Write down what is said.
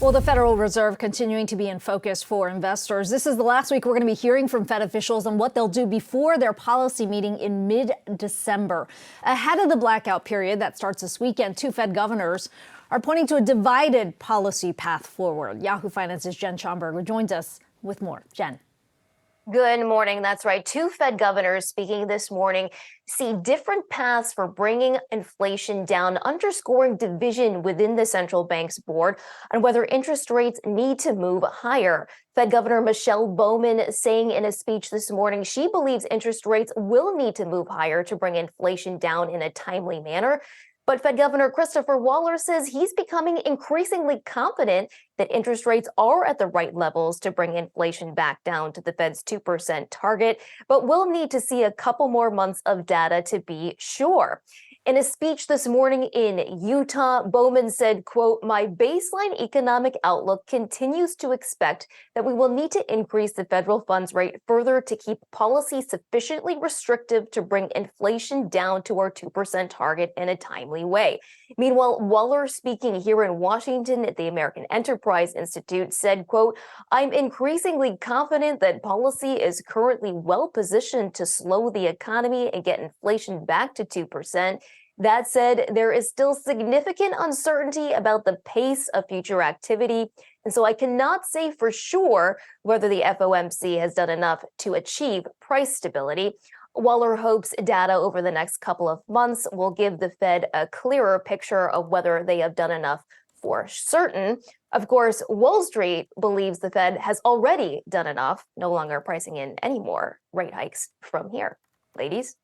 Well, the Federal Reserve continuing to be in focus for investors. This is the last week we're going to be hearing from Fed officials on what they'll do before their policy meeting in mid-December. Ahead of the blackout period that starts this weekend, two Fed governors are pointing to a divided policy path forward. Yahoo Finance's Jen Schonberger joins us with more. Jen. Good morning. That's right. Two Fed governors speaking this morning see different paths for bringing inflation down, underscoring division within the central bank's board on whether interest rates need to move higher. Fed Governor Michelle Bowman saying in a speech this morning she believes interest rates will need to move higher to bring inflation down in a timely manner. But Fed Governor Christopher Waller says he's becoming increasingly confident that interest rates are at the right levels to bring inflation back down to the Fed's 2% target, but we'll need to see a couple more months of data to be sure. In a speech this morning in Utah, Bowman said, quote, "My baseline economic outlook continues to expect that we will need to increase the federal funds rate further to keep policy sufficiently restrictive to bring inflation down to our 2% target in a timely way." Meanwhile, Waller, speaking here in Washington at the American Enterprise Institute, said, quote, "I'm increasingly confident that policy is currently well positioned to slow the economy and get inflation back to 2%. That said, there is still significant uncertainty about the pace of future activity, and so I cannot say for sure whether the FOMC has done enough to achieve price stability." Waller hopes data over the next couple of months will give the Fed a clearer picture of whether they have done enough for certain. Of course, Wall Street believes the Fed has already done enough, no longer pricing in any more rate hikes from here. Ladies?